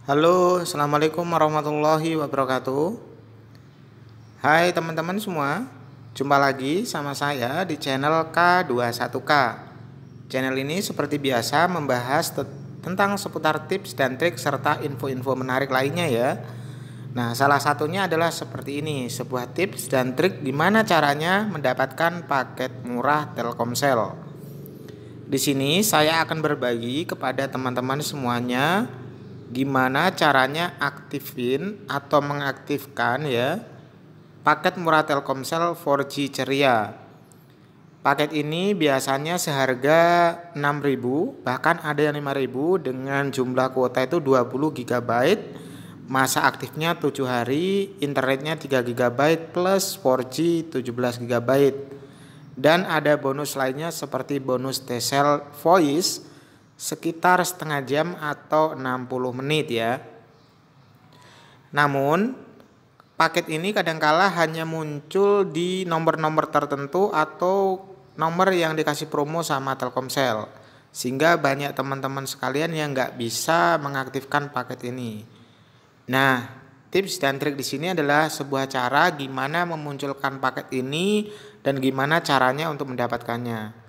Halo, assalamualaikum warahmatullahi wabarakatuh. Hai teman-teman semua, jumpa lagi sama saya di channel K21K. Channel ini seperti biasa membahas tentang seputar tips dan trik serta info-info menarik lainnya ya. Nah, salah satunya adalah seperti ini, sebuah tips dan trik gimana caranya mendapatkan paket murah Telkomsel. Di sini saya akan berbagi kepada teman-teman semuanya gimana caranya aktifin atau mengaktifkan ya paket murah Telkomsel 4G ceria. Paket ini biasanya seharga 6.000, bahkan ada yang 5.000 dengan jumlah kuota itu 20 GB, masa aktifnya 7 hari, internetnya 3 GB plus 4G 17 GB. Dan ada bonus lainnya seperti bonus T-Cell Voice sekitar setengah jam atau 60 menit ya. Namun paket ini kadangkala hanya muncul di nomor-nomor tertentu atau nomor yang dikasih promo sama Telkomsel, sehingga banyak teman-teman sekalian yang nggak bisa mengaktifkan paket ini. Nah, tips dan trik di sini adalah sebuah cara gimana memunculkan paket ini dan gimana caranya untuk mendapatkannya.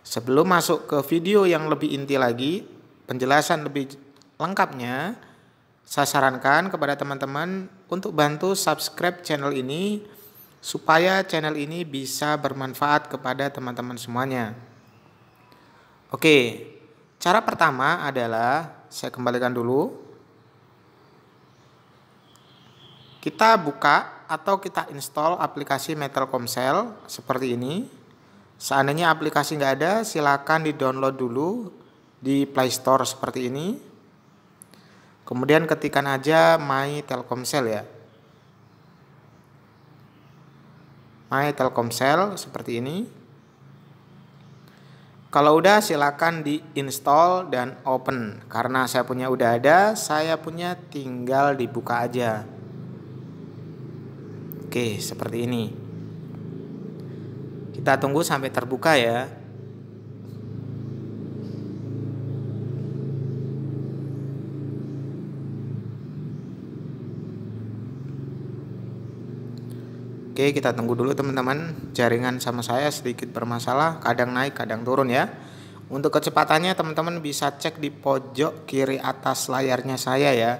Sebelum masuk ke video yang lebih inti lagi, penjelasan lebih lengkapnya, saya sarankan kepada teman-teman untuk bantu subscribe channel ini supaya channel ini bisa bermanfaat kepada teman-teman semuanya. Oke, cara pertama adalah saya kembalikan dulu. Kita buka atau kita install aplikasi Telkomsel seperti ini. Seandainya aplikasi nggak ada, silakan di-download dulu di Play Store seperti ini. Kemudian ketikkan aja My Telkomsel ya. My Telkomsel seperti ini. Kalau udah silakan di-install dan open. Karena saya punya udah ada, saya punya tinggal dibuka aja. Oke, seperti ini. Kita tunggu sampai terbuka ya. Oke, kita tunggu dulu teman-teman. Jaringan sama saya sedikit bermasalah, kadang naik, kadang turun ya. Untuk kecepatannya teman-teman bisa cek di pojok kiri atas layarnya saya ya.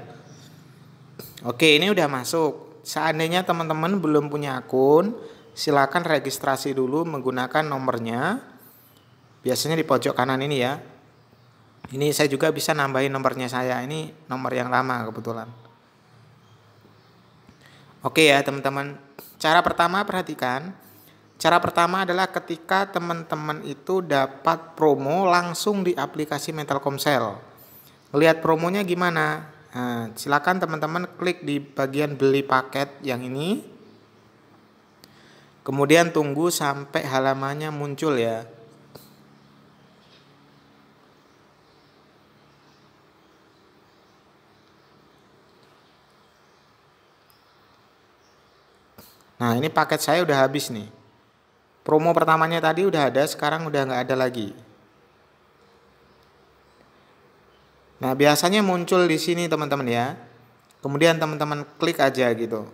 Oke, ini udah masuk. Seandainya teman-teman belum punya akun, silakan registrasi dulu menggunakan nomornya. Biasanya di pojok kanan ini ya. Ini saya juga bisa nambahin nomornya saya. Ini nomor yang lama kebetulan. Oke ya teman-teman. Cara pertama perhatikan. Cara pertama adalah ketika teman-teman itu dapat promo langsung di aplikasi Telkomsel. Lihat promonya gimana? Nah, silakan teman-teman klik di bagian beli paket yang ini. Kemudian tunggu sampai halamannya muncul ya. Nah, ini paket saya udah habis nih. Promo pertamanya tadi udah ada, sekarang udah nggak ada lagi. Nah, biasanya muncul di sini teman-teman ya. Kemudian teman-teman klik aja gitu.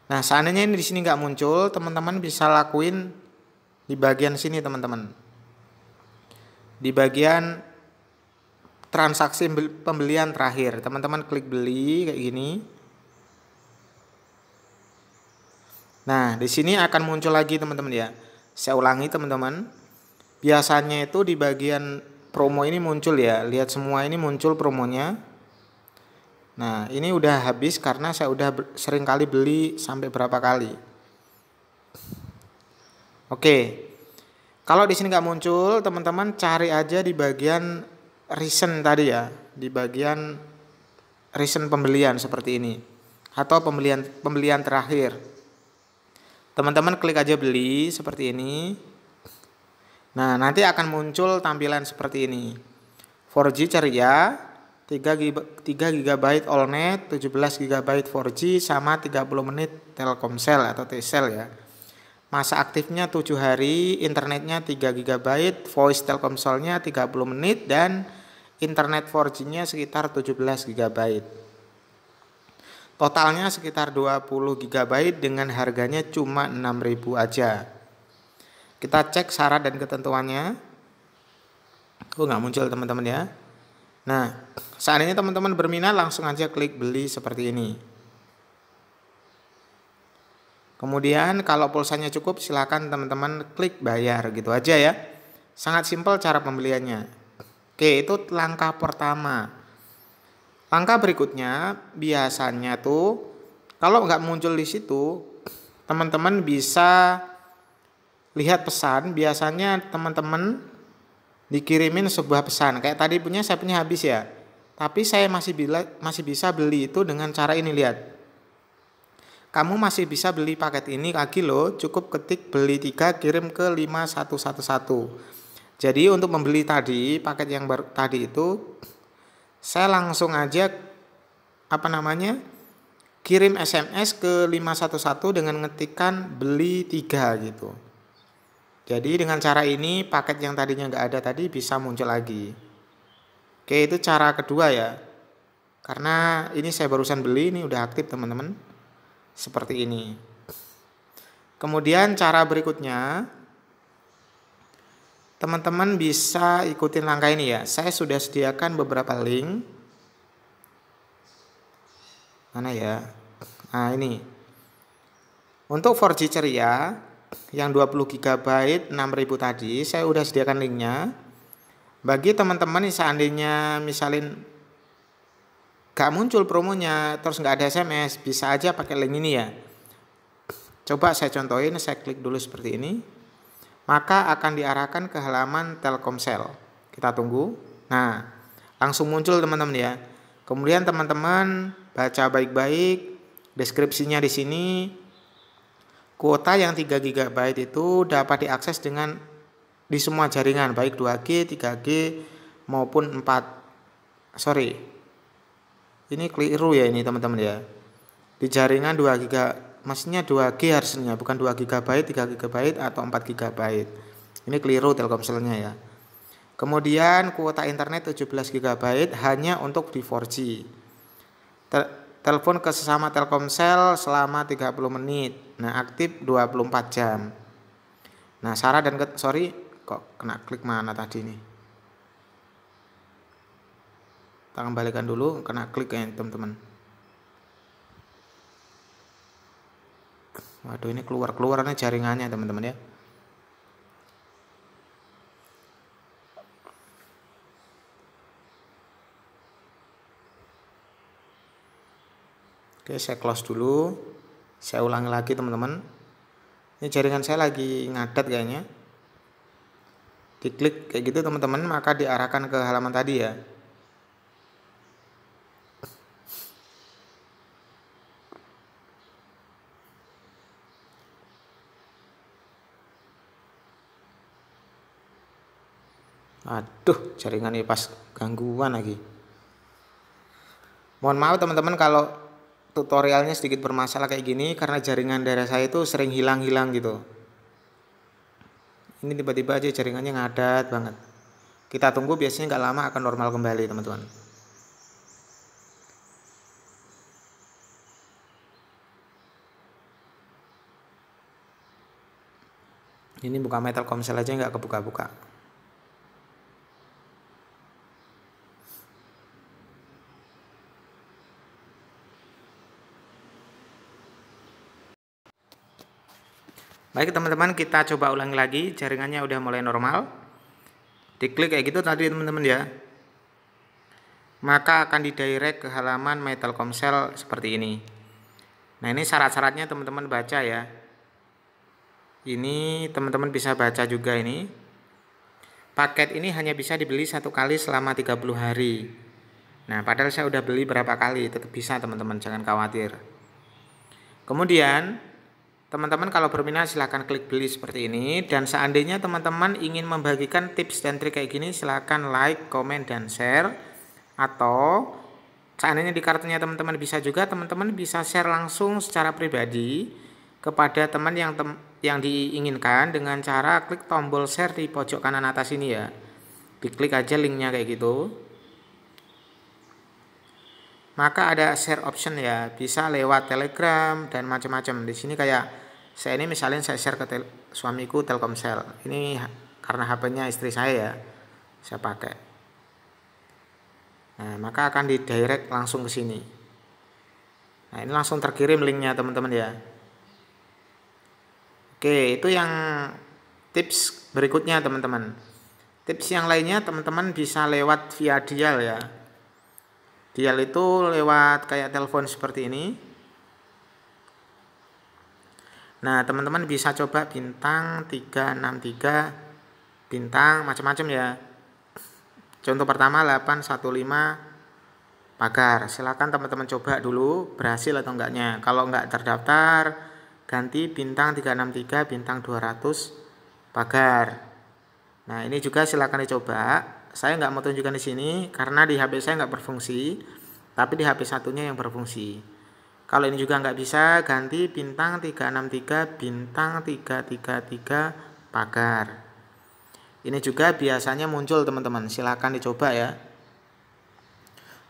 Nah, seandainya ini di sini nggak muncul, teman-teman bisa lakuin di bagian sini teman-teman. Di bagian transaksi pembelian terakhir, teman-teman klik beli kayak gini. Nah, di sini akan muncul lagi teman-teman ya. Saya ulangi teman-teman. Biasanya itu di bagian promo ini muncul ya. Lihat semua ini muncul promonya. Nah, ini udah habis karena saya udah sering kali beli sampai berapa kali. Oke. Kalau di sini nggak muncul, teman-teman cari aja di bagian recent tadi ya, di bagian recent pembelian seperti ini atau pembelian terakhir. Teman-teman klik aja beli seperti ini. Nah, nanti akan muncul tampilan seperti ini. 4G ceria, 3 GB AllNet, 17 GB 4G sama 30 menit Telkomsel atau T-Cell ya. Masa aktifnya 7 hari, internetnya 3 GB, voice Telkomselnya 30 menit dan internet 4G-nya sekitar 17 GB. Totalnya sekitar 20 GB dengan harganya cuma 6.000 aja. Kita cek syarat dan ketentuannya. Nggak muncul teman-teman ya. Nah, saat ini teman-teman berminat langsung aja klik beli seperti ini. Kemudian kalau pulsanya cukup silakan teman-teman klik bayar gitu aja ya. Sangat simpel cara pembeliannya. Oke, itu langkah pertama. Langkah berikutnya biasanya tuh kalau nggak muncul di situ, teman-teman bisa lihat pesan. Biasanya teman-teman dikirimin sebuah pesan. Kayak tadi saya punya habis ya. Tapi saya masih bisa beli itu dengan cara ini, lihat. Kamu masih bisa beli paket ini lagi loh, cukup ketik beli 3 kirim ke 5111. Jadi untuk membeli tadi paket yang tadi itu saya langsung aja kirim SMS ke 511 dengan ngetikan beli 3 gitu. Jadi dengan cara ini paket yang tadinya nggak ada tadi bisa muncul lagi. Oke, itu cara kedua ya. Karena ini saya barusan beli, ini udah aktif teman-teman. Seperti ini. Kemudian cara berikutnya, teman-teman bisa ikutin langkah ini ya. Saya sudah sediakan beberapa link. Mana ya? Nah ini. Untuk 4G ceria yang 20 GB 6.000 tadi, saya udah sediakan linknya. Bagi teman-teman yang seandainya misalin gak muncul promonya, terus gak ada SMS, bisa aja pakai link ini ya. Coba saya contohin, saya klik dulu seperti ini. Maka akan diarahkan ke halaman Telkomsel. Kita tunggu. Nah, langsung muncul teman-teman ya. Kemudian teman-teman baca baik-baik deskripsinya di sini. Kuota yang 3 GB itu dapat diakses di semua jaringan, baik 2G, 3G maupun 4. Ini keliru ya ini teman-teman ya. Di jaringan 2 GB, maksudnya 2G harusnya, bukan 2 GB, 3 GB atau 4 GB. Ini keliru Telkomselnya ya. Kemudian kuota internet 17 GB hanya untuk di 4G. Telepon ke sesama Telkomsel selama 30 menit. Nah, aktif 24 jam. Nah, syarat dan kok kena klik mana tadi nih? Kita kembalikan dulu, kena klik ya teman-teman. Waduh, ini keluar-keluarannya jaringannya teman-teman ya. Oke, saya close dulu. Saya ulangi lagi teman-teman. Ini jaringan saya lagi ngadat kayaknya. Diklik kayak gitu teman-teman, maka diarahkan ke halaman tadi ya. Aduh, jaringan ini pas gangguan lagi. Mohon maaf teman-teman kalau tutorialnya sedikit bermasalah kayak gini, karena jaringan daerah saya itu sering hilang-hilang gitu. Ini tiba-tiba aja jaringannya ngadat banget. Kita tunggu, biasanya nggak lama akan normal kembali teman-teman. Ini buka Telkomsel aja nggak kebuka-buka. Baik teman-teman, kita coba ulangi lagi. Jaringannya udah mulai normal. Diklik kayak gitu tadi teman-teman ya. Maka akan didirect ke halaman My Telkomsel seperti ini. Nah, ini syarat-syaratnya teman-teman baca ya. Ini teman-teman bisa baca juga ini. Paket ini hanya bisa dibeli 1 kali selama 30 hari. Nah, padahal saya udah beli berapa kali, tetap bisa teman-teman, jangan khawatir. Kemudian teman-teman kalau berminat silahkan klik beli seperti ini. Dan seandainya teman-teman ingin membagikan tips dan trik kayak gini, silahkan like, komen, dan share. Atau seandainya di kartunya teman-teman bisa juga, teman-teman bisa share langsung secara pribadi kepada teman yang diinginkan dengan cara klik tombol share di pojok kanan atas ini ya. Diklik aja linknya kayak gitu. maka ada share option ya, bisa lewat Telegram dan macam-macam. Di sini kayak saya ini misalnya saya share ke suamiku Telkomsel. Ini karena HP-nya istri saya ya, saya pakai. Nah, maka akan didirect langsung ke sini. Nah, ini langsung terkirim linknya teman-teman ya. Oke, itu yang tips berikutnya teman-teman. Tips yang lainnya teman-teman bisa lewat via dial ya. Dial itu lewat kayak telepon seperti ini. Nah, teman-teman bisa coba bintang 363 bintang macam-macam ya. Contoh pertama 815 pagar. Silakan teman-teman coba dulu berhasil atau enggaknya. Kalau enggak terdaftar, ganti bintang 363 bintang 200 pagar. Nah, ini juga silakan dicoba. Saya enggak mau tunjukkan di sini karena di HP saya enggak berfungsi, tapi di HP satunya yang berfungsi. Kalau ini juga nggak bisa, ganti bintang 363 bintang 333 pagar. Ini juga biasanya muncul teman-teman, silakan dicoba ya.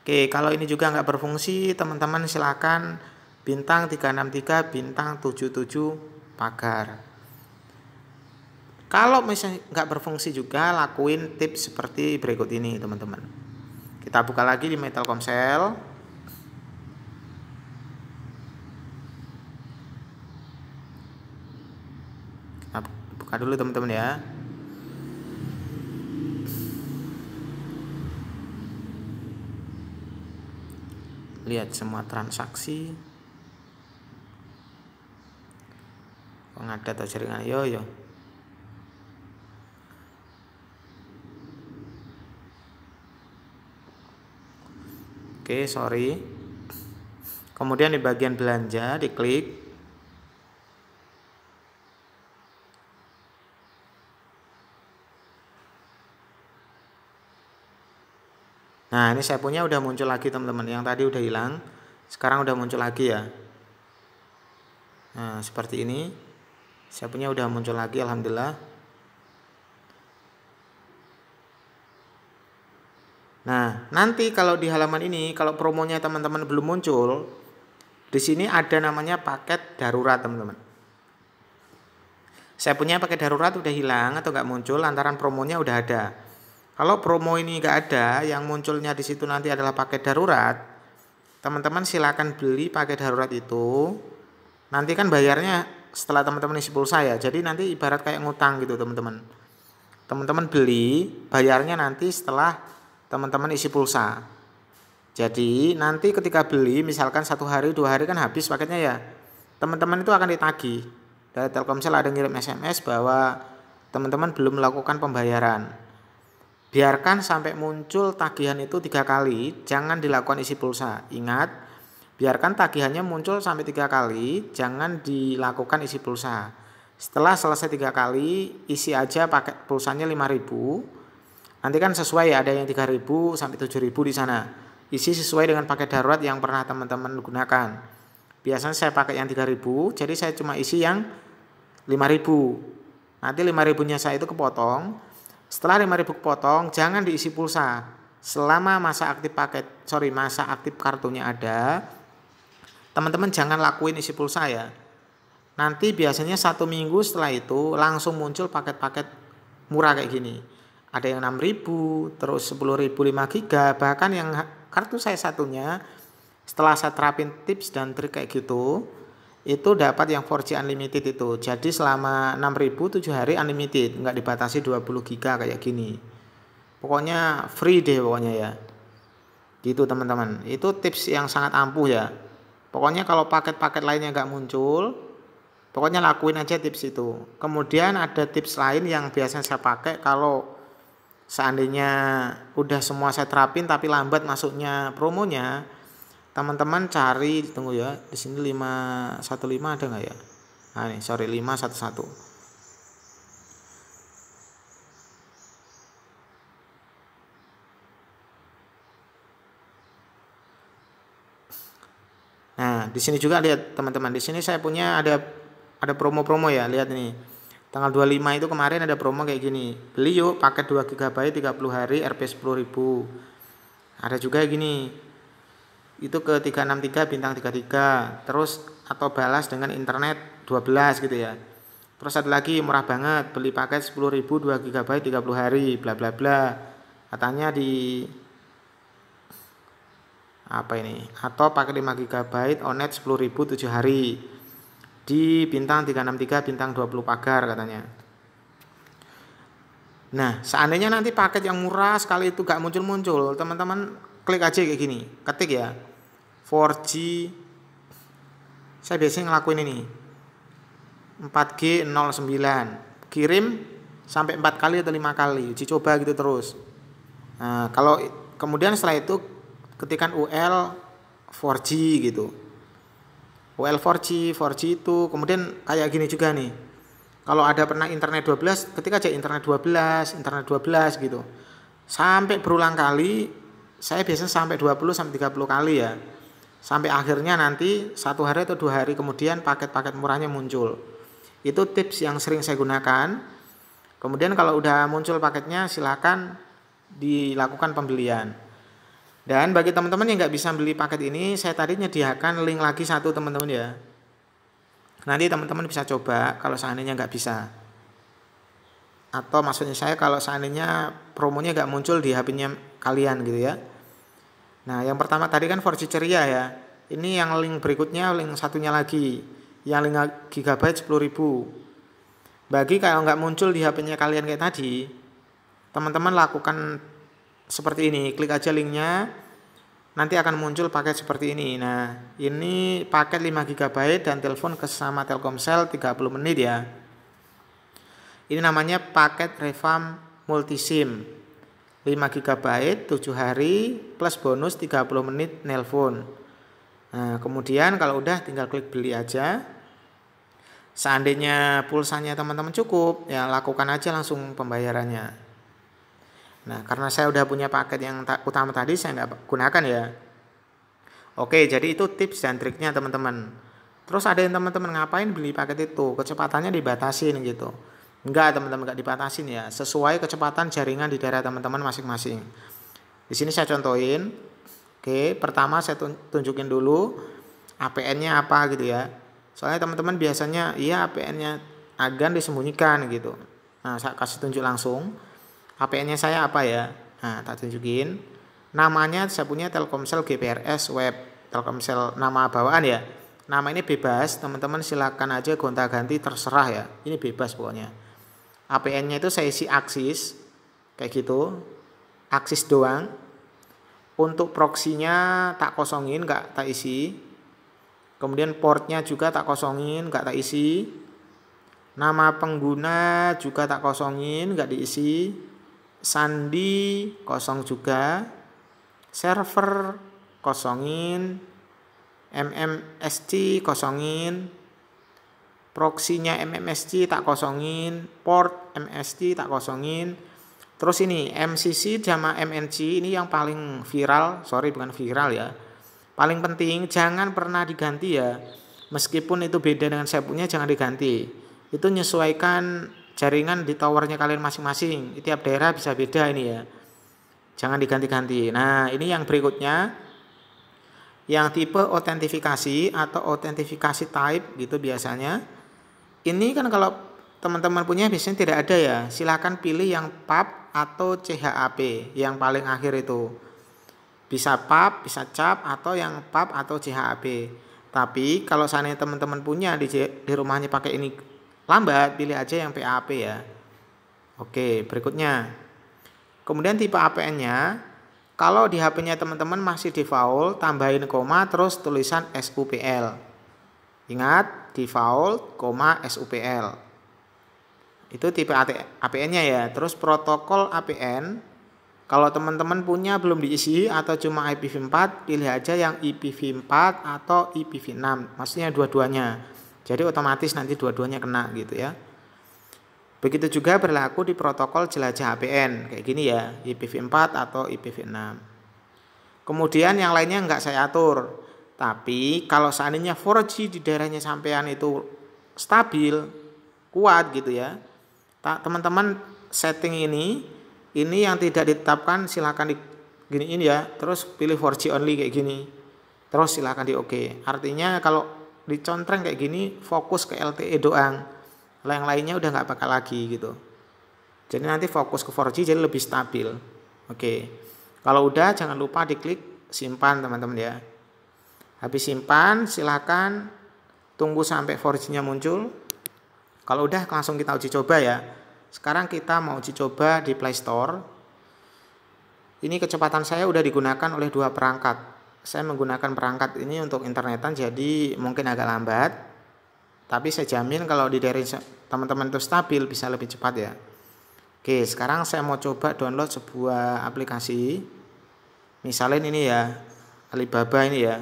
Oke, kalau ini juga nggak berfungsi, teman-teman silakan bintang 363 bintang 77 pagar. Kalau misalnya nggak berfungsi juga, lakuin tips seperti berikut ini teman-teman. Kita buka lagi di Telkomsel. Buka dulu teman-teman ya. Lihat semua transaksi. Pengadat atau jaringan yo. Oke, sorry. Kemudian di bagian belanja diklik. Nah, ini saya punya udah muncul lagi teman-teman. Yang tadi udah hilang, sekarang udah muncul lagi ya. Nah, seperti ini. Saya punya udah muncul lagi, alhamdulillah. Nah, nanti kalau di halaman ini, kalau promonya teman-teman belum muncul, di sini ada namanya paket darurat teman-teman. Saya punya paket darurat udah hilang atau nggak muncul, lantaran promonya udah ada. Kalau promo ini nggak ada, yang munculnya di situ nanti adalah paket darurat, teman-teman silakan beli paket darurat itu. Nanti kan bayarnya setelah teman-teman isi pulsa ya, jadi nanti ibarat kayak ngutang gitu teman-teman. Teman-teman beli, bayarnya nanti setelah teman-teman isi pulsa. Jadi nanti ketika beli, misalkan 1 hari 2 hari kan habis paketnya ya, teman-teman itu akan ditagih. Dari Telkomsel ada ngirim SMS bahwa teman-teman belum melakukan pembayaran. Biarkan sampai muncul tagihan itu 3 kali, jangan dilakukan isi pulsa. Ingat, biarkan tagihannya muncul sampai 3 kali, jangan dilakukan isi pulsa. Setelah selesai 3 kali, isi aja pakai pulsanya 5.000. Nanti kan sesuai ya, ada yang 3.000 sampai 7.000 di sana. Isi sesuai dengan paket darurat yang pernah teman-teman gunakan. Biasanya saya pakai yang 3.000, jadi saya cuma isi yang 5.000. Nanti 5.000-nya saya itu kepotong. Setelah 5.000 kepotong, jangan diisi pulsa. Selama masa aktif kartunya ada, teman-teman jangan lakuin isi pulsa ya. Nanti biasanya 1 minggu setelah itu langsung muncul paket-paket murah kayak gini. Ada yang 6.000, terus 10.000 5 GB, bahkan yang kartu saya satunya setelah saya terapin tips dan trik kayak gitu, itu dapat yang 4G unlimited itu. Jadi selama 6.000 7 hari unlimited, nggak dibatasi 20 GB kayak gini. Pokoknya free deh pokoknya ya. Gitu teman-teman. Itu tips yang sangat ampuh ya. Pokoknya kalau paket-paket lainnya nggak muncul, pokoknya lakuin aja tips itu. Kemudian ada tips lain yang biasanya saya pakai kalau seandainya udah semua saya terapin tapi lambat masuknya promonya. Teman-teman cari, tunggu ya, di sini 515 ada nggak ya? Nah ini, sorry 511. Nah, di sini juga lihat teman-teman, di sini saya punya ada promo-promo ya, lihat ini. Tanggal 25 itu kemarin ada promo kayak gini. Beli yuk paket 2 GB 30 hari Rp 10.000. Ada juga gini. itu ke 363 bintang 33, terus atau balas dengan internet 12 gitu ya. Terus ada lagi murah banget, beli paket 10.000 2 GB 30 hari bla bla bla. Katanya di apa ini? Atau pakai 5 GB onet 10.000 7 hari. Di bintang 363 bintang 20 pagar katanya. Nah, seandainya nanti paket yang murah sekali itu gak muncul-muncul, teman-teman klik aja kayak gini. Ketik ya. 4G. Saya biasanya ngelakuin ini. 4G 09. Kirim sampai 4 kali atau 5 kali. Uji coba gitu terus. Nah, kalau kemudian setelah itu ketikan UL 4G gitu. UL 4G itu kemudian kayak gini juga nih. Kalau ada pernah internet 12, ketika aja internet 12 gitu. Sampai berulang kali, saya biasanya sampai 20 sampai 30 kali ya. Sampai akhirnya nanti 1 hari atau 2 hari kemudian paket-paket murahnya muncul. Itu tips yang sering saya gunakan. Kemudian kalau udah muncul paketnya silakan dilakukan pembelian. Dan bagi teman-teman yang nggak bisa beli paket ini, saya tadi menyediakan link lagi satu teman-teman ya. Nanti teman-teman bisa coba kalau seandainya nggak bisa. Atau maksudnya saya kalau seandainya promonya nggak muncul di HP-nya kalian gitu ya. Nah yang pertama tadi kan 4G ceria ya. Ini yang link berikutnya, link satunya lagi. Yang 5 GB 10.000. Bagi kalau nggak muncul di HP-nya kalian kayak tadi, teman-teman lakukan seperti ini. Klik aja linknya. Nanti akan muncul paket seperti ini. Nah, ini paket 5 GB dan telepon ke sama Telkomsel 30 menit ya. Ini namanya paket Revamp Multisim. 5 GB 7 hari plus bonus 30 menit nelpon. Nah, kemudian kalau udah tinggal klik beli aja. Seandainya pulsanya teman-teman cukup, ya lakukan aja langsung pembayarannya. Nah, karena saya udah punya paket yang utama tadi, saya nggak gunakan ya. Oke, jadi itu tips dan triknya teman-teman. Terus ada yang teman-teman ngapain beli paket itu? Kecepatannya dibatasin gitu. Enggak teman-teman, nggak dibatasin ya. Sesuai kecepatan jaringan di daerah teman-teman masing-masing. Di sini saya contohin. Oke, pertama saya tunjukin dulu APN-nya apa gitu ya. Soalnya teman-teman biasanya iya APN-nya agan disembunyikan gitu. Nah, saya kasih tunjuk langsung. APN-nya saya apa ya? Nah, tak tunjukin. Namanya saya punya Telkomsel GPRS Web. Telkomsel nama bawaan ya. Nama ini bebas, teman-teman silakan aja gonta-ganti terserah ya. Ini bebas pokoknya. APN-nya itu saya isi Axis kayak gitu. Axis doang. Untuk proxy-nya tak kosongin, enggak tak isi. Kemudian portnya juga tak kosongin, enggak tak isi. Nama pengguna juga tak kosongin, enggak diisi. Sandi kosong juga, server kosongin, MMSC kosongin, proxy-nya MMSC tak kosongin, port MSC tak kosongin. Terus ini MCC sama MNC ini yang paling viral, bukan viral ya. Paling penting jangan pernah diganti ya. Meskipun itu beda dengan saya punya jangan diganti. Itu menyesuaikan jaringan di towernya kalian masing-masing. Tiap daerah bisa beda ini ya. Jangan diganti-ganti. Nah, ini yang berikutnya. Yang tipe autentifikasi atau autentifikasi type gitu biasanya. Ini kan kalau teman-teman punya biasanya tidak ada ya. Silakan pilih yang PAP atau CHAP yang paling akhir itu. Bisa PAP, bisa CHAP atau yang PAP atau CHAP. Tapi kalau seandainya teman-teman punya di rumahnya pakai ini lambat, pilih aja yang PAP ya. Oke, berikutnya. Kemudian tipe APN-nya, kalau di HP-nya teman-teman masih default, tambahin koma terus tulisan SUPL. Ingat, default, koma SUPL. Itu tipe APN-nya ya. Terus protokol APN, kalau teman-teman punya belum diisi atau cuma IPv4, pilih aja yang IPv4 atau IPv6. Maksudnya dua-duanya. Jadi otomatis nanti dua-duanya kena gitu ya. Begitu juga berlaku di protokol jelajah APN. Kayak gini ya, IPv4 atau IPv6. Kemudian yang lainnya enggak saya atur. Tapi kalau seandainya 4G di daerahnya sampean itu stabil, kuat gitu ya. Teman-teman setting ini yang tidak ditetapkan silakan diginiin ya. Terus pilih 4G only kayak gini. terus silahkan di oke. Artinya kalau dicontreng kayak gini fokus ke LTE doang, yang lainnya udah nggak bakal lagi gitu. Jadi nanti fokus ke 4G jadi lebih stabil. Oke, kalau udah jangan lupa diklik simpan teman-teman ya. Habis simpan silahkan tunggu sampai 4G-nya muncul. Kalau udah langsung kita uji coba ya. Sekarang kita mau uji coba di Play Store. Ini kecepatan saya udah digunakan oleh 2 perangkat. Saya menggunakan perangkat ini untuk internetan jadi mungkin agak lambat. Tapi saya jamin kalau di daerah teman-teman itu stabil bisa lebih cepat ya. Oke, sekarang saya mau coba download sebuah aplikasi. Misalnya ini ya, Alibaba ini ya.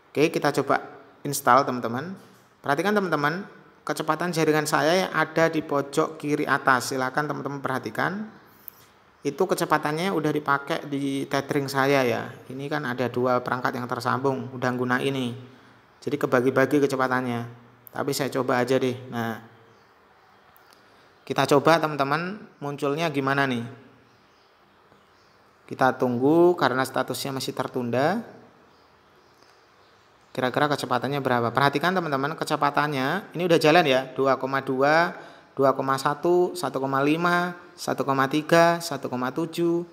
Oke, kita coba install teman-teman. Perhatikan teman-teman, kecepatan jaringan saya yang ada di pojok kiri atas. Silakan teman-teman perhatikan. Itu kecepatannya udah dipakai di tethering saya ya. Ini kan ada 2 perangkat yang tersambung, udah guna ini. Jadi kebagi-bagi kecepatannya. Tapi saya coba aja deh. Nah, kita coba teman-teman munculnya gimana nih. Kita tunggu karena statusnya masih tertunda. Kira-kira kecepatannya berapa? Perhatikan teman-teman, kecepatannya ini udah jalan ya, 2,2, 2,1, 1,5, 1,3, 1,7,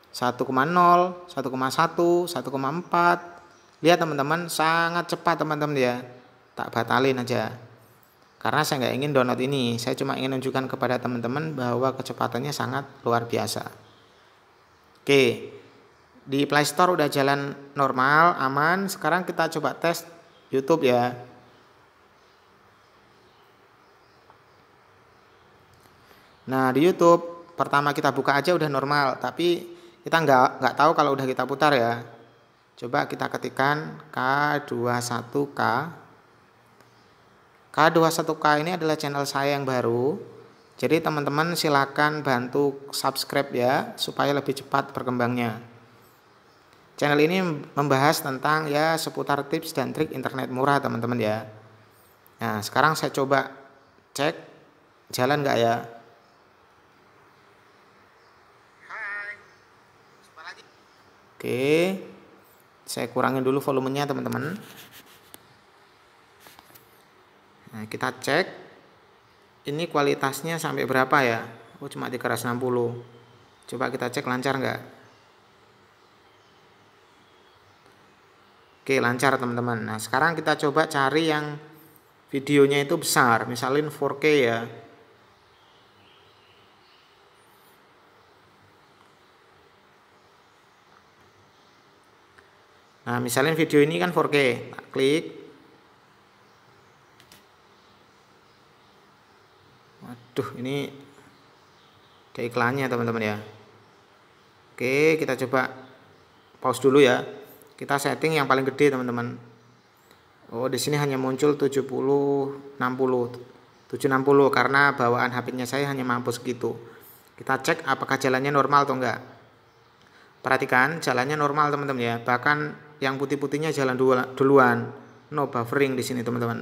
1,0, 1,1, 1,4. Lihat teman-teman, sangat cepat teman-teman ya. Tak batalin aja. Karena saya nggak ingin download ini, saya cuma ingin menunjukkan kepada teman-teman bahwa kecepatannya sangat luar biasa. Oke. Di Play Store udah jalan normal, aman. Sekarang kita coba tes YouTube ya. Nah, di YouTube pertama kita buka aja udah normal, tapi kita nggak tahu kalau udah kita putar ya. Coba kita ketikkan K21K. K21K ini adalah channel saya yang baru. Jadi teman-teman silakan bantu subscribe ya supaya lebih cepat berkembangnya. Channel ini membahas tentang ya seputar tips dan trik internet murah teman-teman ya. Nah, sekarang saya coba cek jalan nggak ya. Oke, saya kurangin dulu volumenya teman-teman. Nah, kita cek ini kualitasnya sampai berapa ya. Oh, cuma 360. Coba kita cek lancar nggak. Oke, lancar teman-teman. Nah, sekarang kita coba cari yang videonya itu besar, misalnya 4K ya. Nah, misalnya video ini kan 4K. Tak klik. Waduh, ini ada iklannya teman-teman ya. Oke, kita coba pause dulu ya. Kita setting yang paling gede teman-teman. Oh, di sini hanya muncul 70, 60, 760 karena bawaan HP-nya saya hanya mampu segitu. Kita cek apakah jalannya normal atau enggak. Perhatikan jalannya normal teman-teman ya. Bahkan yang putih-putihnya jalan duluan. No buffering di sini teman-teman.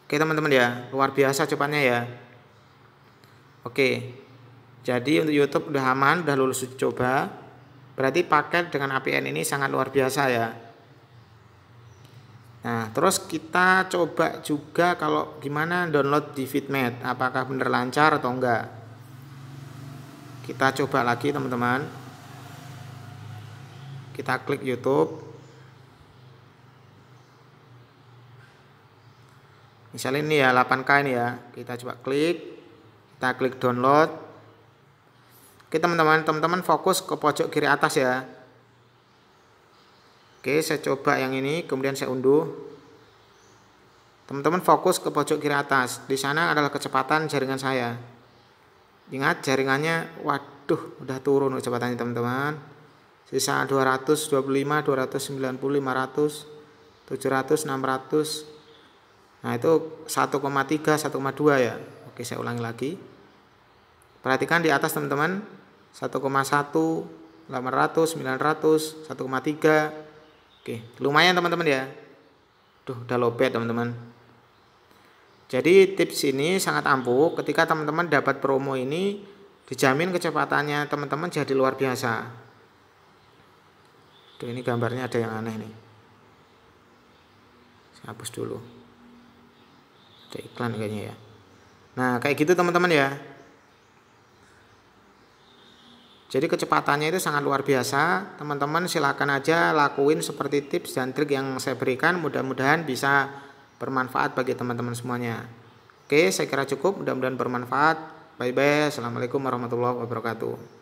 Oke teman-teman ya, luar biasa cepatnya ya. Oke. Jadi untuk YouTube udah aman, udah lulus uji coba. Berarti paket dengan APN ini sangat luar biasa ya. Nah, terus kita coba juga kalau gimana download di Vidmed, apakah bener lancar atau enggak. Kita coba lagi teman-teman. Kita klik YouTube. Misalnya ini ya 8K ini ya. Kita coba klik. Kita klik download. Oke teman-teman fokus ke pojok kiri atas ya. Oke, saya coba yang ini, kemudian saya unduh. Teman-teman fokus ke pojok kiri atas. Di sana adalah kecepatan jaringan saya. Ingat jaringannya, waduh, udah turun kecepatannya teman-teman. Sisa 225, 290, 500, 700, 600. Nah, itu 1,3, 1,2 ya. Oke, saya ulangi lagi. Perhatikan di atas teman-teman. 1,1, 800, 900, 1,3. Oke, lumayan teman-teman ya. Duh, udah lobet teman-teman. Jadi tips ini sangat ampuh. Ketika teman-teman dapat promo ini, dijamin kecepatannya teman-teman jadi luar biasa. Duh, ini gambarnya ada yang aneh nih. Saya hapus dulu. Ada iklan kayaknya ya. Nah, kayak gitu teman-teman ya. Jadi kecepatannya itu sangat luar biasa. Teman-teman silakan aja lakuin seperti tips dan trik yang saya berikan. Mudah-mudahan bisa bermanfaat bagi teman-teman semuanya. Oke, saya kira cukup. Mudah-mudahan bermanfaat. Bye-bye. Assalamualaikum warahmatullahi wabarakatuh.